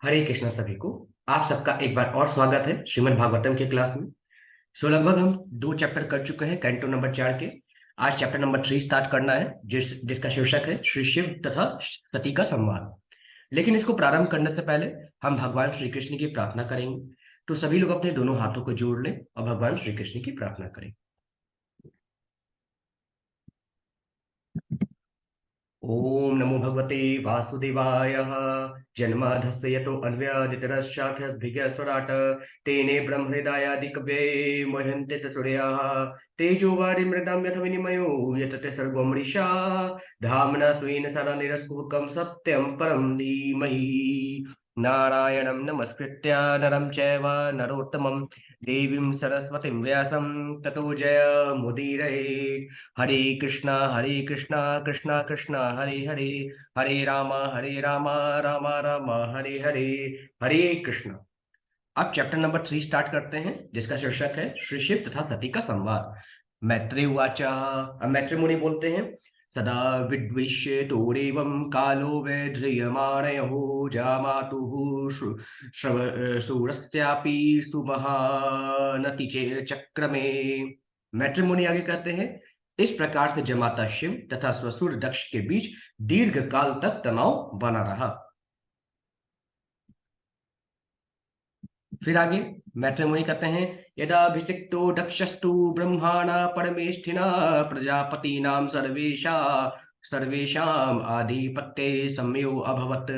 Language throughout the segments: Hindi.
हरे कृष्णा सभी को। आप सबका एक बार और स्वागत है श्रीमद् भागवतम के क्लास में। लगभग हम 2 चैप्टर कर चुके हैं कैंटो नंबर 4 के। आज चैप्टर नंबर 3 स्टार्ट करना है जिसका शीर्षक है श्री शिव तथा सती का संवाद। लेकिन इसको प्रारंभ करने से पहले हम भगवान श्री कृष्ण की प्रार्थना करेंगे। तो सभी लोग अपने दोनों हाथों को जोड़ लें और भगवान श्री कृष्ण की प्रार्थना करें। ओम नमो भगवते वासुदेवाय। जन्माधस्य यतो अन्व्यादितरश्चार्थभिज्ञस्वराट् तेने ब्रह्महृदायादिकव्ये मुह्यन्ते सूर्याः तेजो वारिमृदां यथ विनिमयो यतते सर्गो मृषा धाम्ना स्वेन सदा निरस्कुहकं सत्यं परं धीमहि। नारायणं नमस्कृत्य नरं चैव नरोत्तमं देवीं सरस्वतीं व्यासं ततो जयमुदीरये। हरे कृष्णा कृष्णा कृष्णा हरे हरे, हरे राम राम राम हरे हरे। हरे कृष्णा। अब चैप्टर नंबर 3 स्टार्ट करते हैं जिसका शीर्षक है श्री शिव तथा सती का संवाद। मैत्रेय उवाच। अब मैत्रेय मुनि बोलते हैं, सदा विद्विष्य तोरेवं कालो वैध्रियमाणयो जामातुः शूरस्यापि सुमहानति चक्रमे। मैत्रेय मुनि आगे कहते हैं, इस प्रकार से जमाता शिव तथा ससुर दक्ष के बीच दीर्घ काल तक तनाव बना रहा। फिर आगे मैत्रेय मुनि कहते हैं, यदाभिषिक्तो दक्षस्तु ब्रह्माणा परमेष्ठिना प्रजापतीनां सर्वेषाम आधिपत्ये सम्यो अभवत्।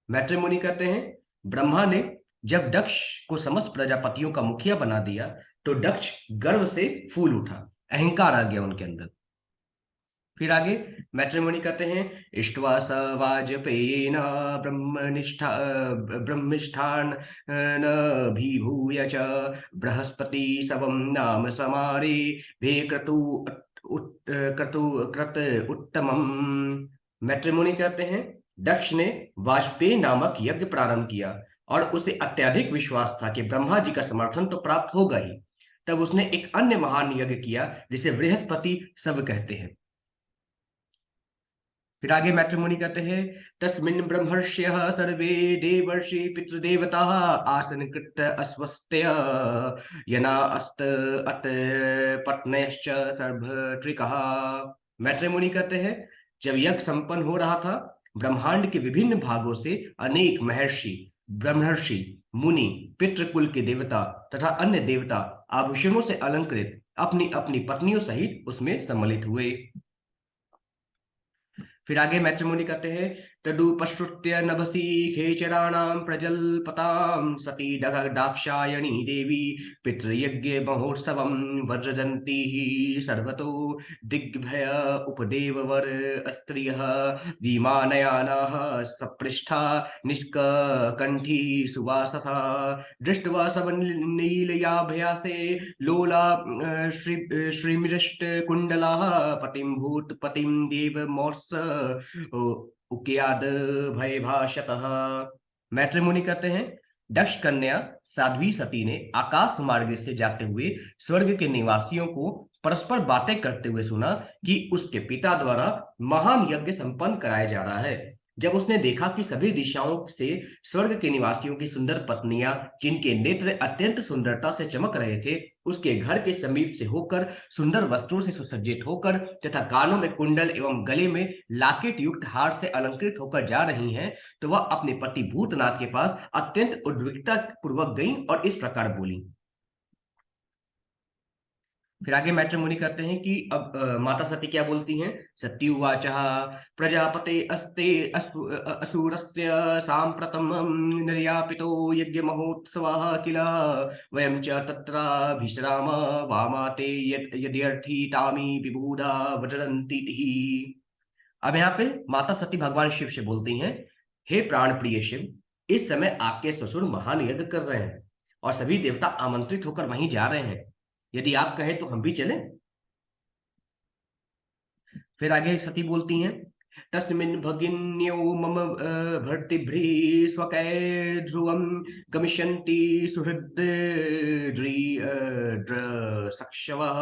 मैत्रेय मुनि कहते हैं, ब्रह्मा ने जब दक्ष को समस्त प्रजापतियों का मुखिया बना दिया तो दक्ष गर्व से फूल उठा, अहंकार आ गया उनके अंदर। फिर आगे मैत्रेय मुनि कहते हैं, इष्ट्वा स वाजपेयेन ब्रह्मिष्ठान न भूय च बृहस्पति सवम नाम समारे भे क्रतु उत्तमम। मैत्रेय मुनि कहते हैं, दक्ष ने वाजपेयी नामक यज्ञ प्रारंभ किया और उसे अत्यधिक विश्वास था कि ब्रह्मा जी का समर्थन तो प्राप्त होगा ही। तब उसने एक अन्य महान यज्ञ किया जिसे बृहस्पति सब कहते हैं। फिर आगे मैत्रेय मुनि कहते हैं, तस्मिन् ब्रह्मर्षयः सर्वे देवर्षि पितृदेवताः आसन कृत अस्वस्थय यना अस्त अत पत्नयश्च सर्वत्रिकः। मैत्रेय मुनि कहते हैं, जब यज्ञ संपन्न हो रहा था, ब्रह्मांड के विभिन्न भागों से अनेक महर्षि, ब्रह्मर्षि, मुनि, पितृकुल के देवता तथा अन्य देवता आभूषणों से अलंकृत अपनी अपनी पत्नियों सहित उसमें सम्मिलित हुए। फिर आगे मैत्रेय मुनि कहते हैं, तदुपश्रुत्य नभसी खेचराणां प्रजल्पतां सती दाक्षायणी देवी पितृयज्ञ महोत्सवं वज्रदन्ती सर्वतो दिग्भय उपदेववर स्त्रियः विमानयानाः सपृष्ठा निष्कण्ठी सुवासथा दृष्ट्वा सबनीलयाभयासे लोला श्रीमृष्ट कुण्डलाः पतिं भूत पतिं देवमोर्स उक्याद भय भाषतः। मैत्रेय मुनि कहते हैं, दक्ष कन्या साध्वी सती ने आकाश मार्ग से जाते हुए स्वर्ग के निवासियों को परस्पर बातें करते हुए सुना कि उसके पिता द्वारा महान यज्ञ संपन्न कराया जा रहा है। जब उसने देखा कि सभी दिशाओं से स्वर्ग के निवासियों की सुंदर पत्नियां, जिनके नेत्र अत्यंत सुंदरता से चमक रहे थे, उसके घर के समीप से होकर सुंदर वस्त्रों से सुसज्जित होकर तथा कानों में कुंडल एवं गले में लाकेट युक्त हार से अलंकृत होकर जा रही हैं, तो वह अपने पति भूतनाथ के पास अत्यंत उद्विग्नता पूर्वक गई और इस प्रकार बोली। फिर आगे मैत्रेय मुनि कहते हैं कि अब माता सती क्या बोलती हैं। सती उवाच, प्रजापते अस्ते असुरस्य साम्प्रतं निर्यापितो यज्ञ महोत्सवः किल वयं च तत्राभिश्राम वामाते यद्यर्थी तामी विबुधा वज्रदन्ती। अब यहाँ पे माता सती भगवान शिव से बोलती हैं, हे प्राण प्रिय शिव, इस समय आपके ससुर महान यज्ञ कर रहे हैं और सभी देवता आमंत्रित होकर वहीं जा रहे हैं। यदि आप कहें तो हम भी चलें। फिर आगे सती बोलती हैं, तस्मिन् भगिन्यो मम भर्तृभ्री स्वकै ध्रुवं गमिष्यन्ति सक्षवः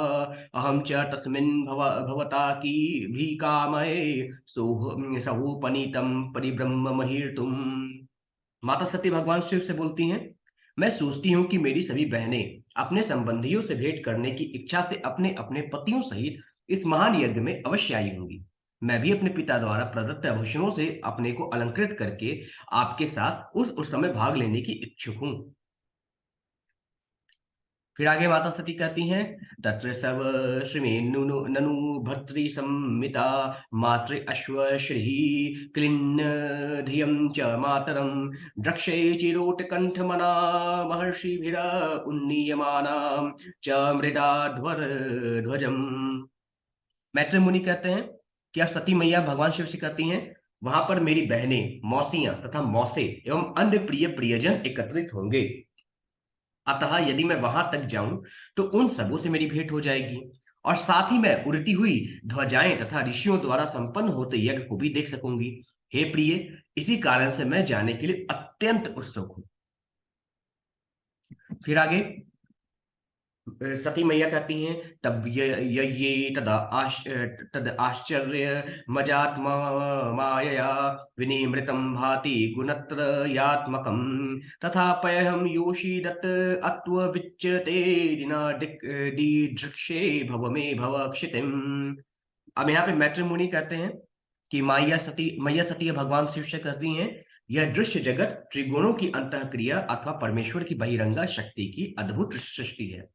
अहं च तस्मिन् भवता की भीकामये सहोपनीतं परिब्रह्म महीर्तुम्। माता सती भगवान शिव से बोलती हैं, मैं सोचती हूँ कि मेरी सभी बहनें अपने संबंधियों से भेंट करने की इच्छा से अपने अपने पतियों सहित इस महान यज्ञ में अवश्य आई होंगी। मैं भी अपने पिता द्वारा प्रदत्त आभूषणों से अपने को अलंकृत करके आपके साथ उस समय भाग लेने की इच्छुक हूँ। फिर आगे माता सती कहती हैं, तत्र सर्व श्रीमेनु ननु भर्तृ संमिता मातृ अश्व श्री क्लिन्न धियं च मातरम द्रक्षे चिरोटकंठमना महर्षिभिरा उन्नीयमाना च मृदा ध्वजम। मैत्री मुनि कहते हैं कि अब सती मैया भगवान शिव से कहती हैं, वहां पर मेरी बहनें, मौसियां तथा मौसे एवं अन्य प्रिय प्रियजन एकत्रित होंगे। अतः यदि मैं वहां तक जाऊं तो उन सबों से मेरी भेंट हो जाएगी और साथ ही मैं उड़ती हुई ध्वजाएं तथा ऋषियों द्वारा संपन्न होते यज्ञ को भी देख सकूंगी। हे प्रिय, इसी कारण से मैं जाने के लिए अत्यंत उत्सुक हूं। फिर आगे सती मैया कहती हैं, तब ये तद आश्चर्य मजात्मा मायया विनिमृतं भाति गुणत्रयात्मकं तथा पयहं योषि दत्त अत्व विच्यते दीदृक्षे भव मे भव क्षितिम। अब यहाँ पे मैत्री मुनि कहते हैं कि मैया सती भगवान शिव से कहती हैं, यह दृश्य जगत त्रिगुणों की अंतःक्रिया अथवा परमेश्वर की बहिरंगा शक्ति की अद्भुत सृष्टि है।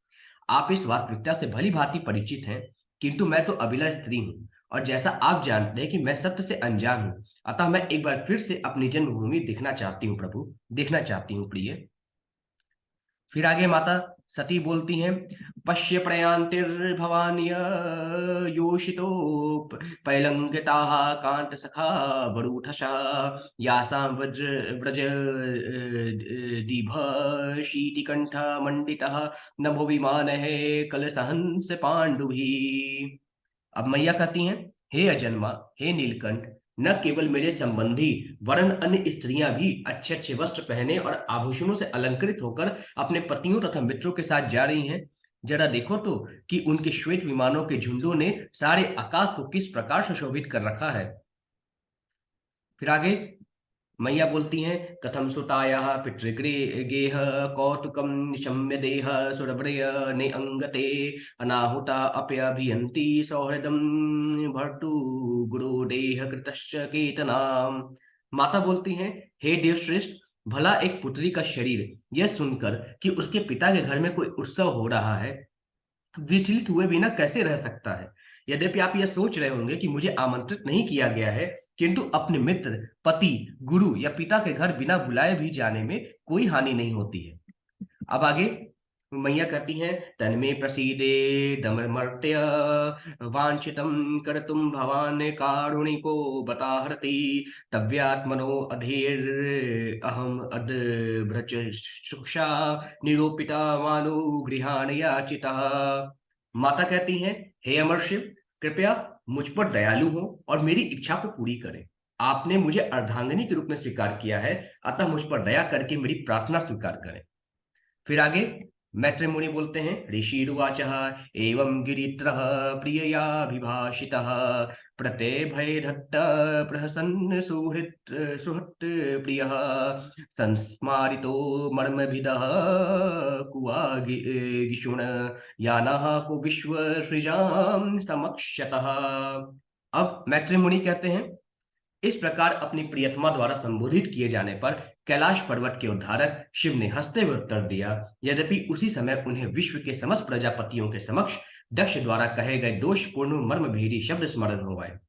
आप इस वास्तविकता से भली भांति परिचित हैं, किंतु मैं तो अबला स्त्री हूं और जैसा आप जानते हैं कि मैं सत्य से अनजान हूं, अतः मैं एक बार फिर से अपनी जन्मभूमि देखना चाहती हूँ प्रभु, देखना चाहती हूँ प्रिय। फिर आगे माता सती बोलती हैं, पश्य प्रयांतिर्भवान्य योषितो पैलंगिताः कांत सखा वरूथशा यासां वज्र व्रज दीभ शीतिकंठ मंडितः नभो विमानहे कलसहंस पांडुभी। अब मैया कहती हैं, हे अजन्मा, हे नीलकंठ, न केवल मेरे संबंधी वरन अन्य स्त्रियां भी अच्छे अच्छे वस्त्र पहने और आभूषणों से अलंकृत होकर अपने पतियों तथा मित्रों के साथ जा रही हैं। जरा देखो तो कि उनके श्वेत विमानों के झुंडों ने सारे आकाश को किस प्रकार सुशोभित कर रखा है। फिर आगे मैया बोलती हैं, कथम सुतायाः पितृगृहेह कौतुकं निशम्य देह सुरभ्रय ने अंगते अनाहुता अप्यभियन्ति सौहृदं भर्तु गुरुदेह कृतश्च केतनाम। माता बोलती हैं, हे देवश्रेष्ठ, भला एक पुत्री का शरीर यह सुनकर कि उसके पिता के घर में कोई उत्सव हो रहा है विचलित हुए बिना कैसे रह सकता है। यद्यपि आप यह सोच रहे होंगे कि मुझे आमंत्रित नहीं किया गया है, किंतु अपने मित्र, पति, गुरु या पिता के घर बिना बुलाए भी जाने में कोई हानि नहीं होती है। अब आगे मैया कहती हैं, तन्मे प्रसीदे दमर्त्य वांछितं कर्तुं भवान् कारुणिको बताहर्ति तव्यात्मनो अधीर अहम अद्भ्रच शुक्षा निरूपिता मानु गृहाण याचिता। माता कहती हैं, हे अमर शिव, कृपया मुझ पर दयालु हो और मेरी इच्छा को पूरी करें। आपने मुझे अर्धांगिनी के रूप में स्वीकार किया है, अतः मुझ पर दया करके मेरी प्रार्थना स्वीकार करें। फिर आगे मैत्री मुनि बोलते हैं, ऋषिरुवाचः एवं गिरित्रः प्रिययाभिभाषितः प्रत्यभयधत्त प्रहसन् सुहृत् प्रियः संस्मारितो मर्मभिदः कुवागिषुण यानः को विश्वसृजां समक्षतः। अब मैत्री मुनि कहते हैं, इस प्रकार अपनी प्रियतमा द्वारा संबोधित किए जाने पर कैलाश पर्वत के उद्धारक शिव ने हंसते हुए उत्तर दिया, यद्यपि उसी समय उन्हें विश्व के समस्त प्रजापतियों के समक्ष दक्ष द्वारा कहे गए दोषपूर्ण मर्मभेदी शब्द स्मरण हो आए।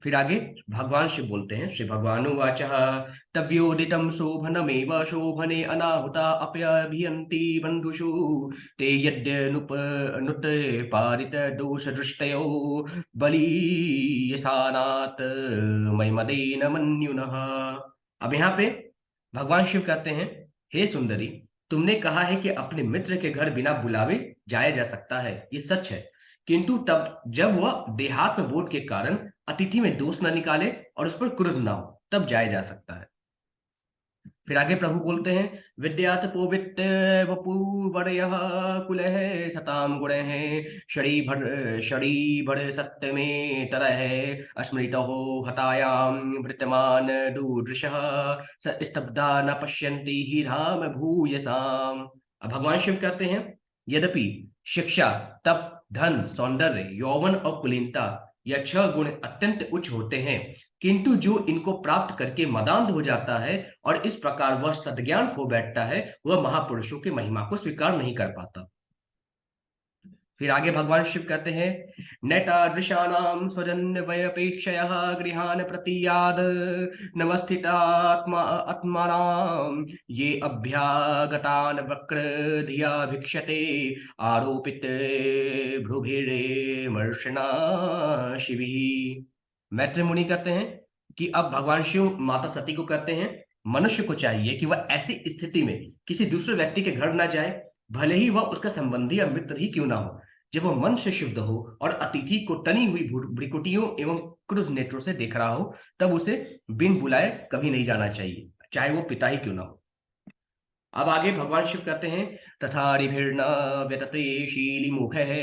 फिर आगे भगवान शिव बोलते हैं, श्री भगवानुवाचः तव्योदितं शोभनमेव शोभने अनाहुता अप्यभियन्ति बन्धुषु ते यद्यनुत पारित दोषदृष्टयो बलीयसानात् मयमदेन मन्युनः। अब यहाँ पे भगवान शिव कहते हैं, हे सुंदरी, तुमने कहा है कि अपने मित्र के घर बिना बुलावे जाया जा सकता है, ये सच है, किंतु तब जब वह देहात्म बोध के कारण अतिथि में दोष न निकाले और उस पर क्रुद्ध न हो, तब जाया जा सकता है। फिर आगे प्रभु बोलते हैं, विद्यात पोवित वपु वरयः कुलः सताम गुणः शरी भर सत्य में तरह अस्मृतो हतायाम वृतमान दूरदृशः स्तब्धा न पश्यन्ति ही राम भूयसाम। अब भगवान शिव कहते हैं, यद्यपि शिक्षा, तप, धन, सौंदर्य, यौवन और कुलीनता यह 6 गुण अत्यंत उच्च होते हैं, किंतु जो इनको प्राप्त करके मदांध हो जाता है और इस प्रकार वह सद्ज्ञान खो बैठता है, वह महापुरुषों की महिमा को स्वीकार नहीं कर पाता। फिर आगे भगवान शिव कहते हैं, नैतादृशानां स्वजन्यवयपेक्षयः गृहान् प्रतीयाद नवस्थितात्मा आत्मानां ये अभ्यागतान् वक्र धिया भिक्षते आरोपित भ्रुभिर्मर्षणा शिविः। मैत्री मुनि कहते हैं कि अब भगवान शिव माता सती को कहते हैं, मनुष्य को चाहिए कि वह ऐसी स्थिति में किसी दूसरे व्यक्ति के घर न जाए, भले ही वह उसका संबंधी या मित्र ही क्यों ना हो। जब वह मन से शुद्ध हो और अतिथि को तनी हुई भ्रिकुटियों एवं क्रुद्ध नेत्रों से देख रहा हो, तब उसे बिन बुलाए कभी नहीं जाना चाहिए, चाहे वो पिता ही क्यों ना हो। अब आगे भगवान शिव कहते हैं, तथा ऋभिर्न व्यतते शीलिमुखः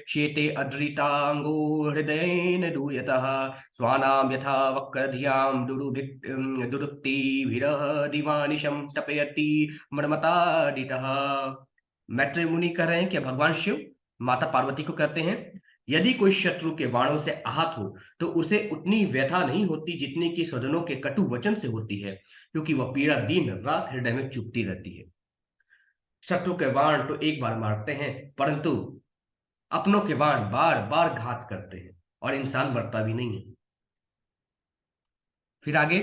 शेते अद्रितांगो हृदयेन दूयतः स्वानां यथा वक्रधियां दुरुक्तिभिरः दिवानिशं तपयति मर्मताडितः। मैत्रेय मुनि कह रहे हैं कि भगवान शिव माता पार्वती को कहते हैं, यदि कोई शत्रु के बाणों से आहत हो तो उसे उतनी व्यथा नहीं होती जितनी कि स्वजनों के कटु वचन से होती है, क्योंकि वह पीड़ा दिन रात हृदय में चुभती रहती है। शत्रु के बाण तो एक बार मारते हैं, परंतु अपनों के बाण बार बार घात करते हैं और इंसान मरता भी नहीं है। फिर आगे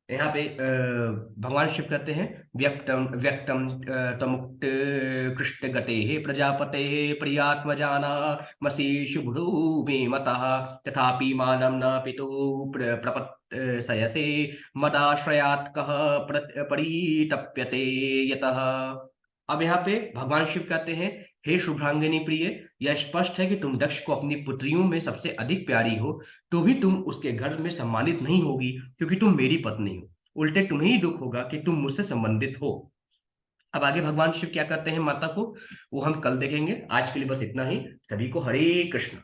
यहाँ पे भगवान शिव कहते हैं, व्यक्तम व्यक्तम तमुक्त कृष्ण गते प्रजापते प्रियात्मजाना मसी शुभ्रू मे मतः तथापि मानम न पितु प्रपत् सयसे मदाश्रयात् कः परितप्यते यतः। अब यहाँ पे भगवान शिव कहते हैं, हे शुभ्रांगिनी प्रिय, यह स्पष्ट है कि तुम दक्ष को अपनी पुत्रियों में सबसे अधिक प्यारी हो, तो भी तुम उसके घर में सम्मानित नहीं होगी, क्योंकि तुम मेरी पत्नी हो। उल्टे तुम्हें ही दुख होगा कि तुम मुझसे संबंधित हो। अब आगे भगवान शिव क्या कहते हैं माता को, वो हम कल देखेंगे। आज के लिए बस इतना ही। सभी को हरे कृष्ण।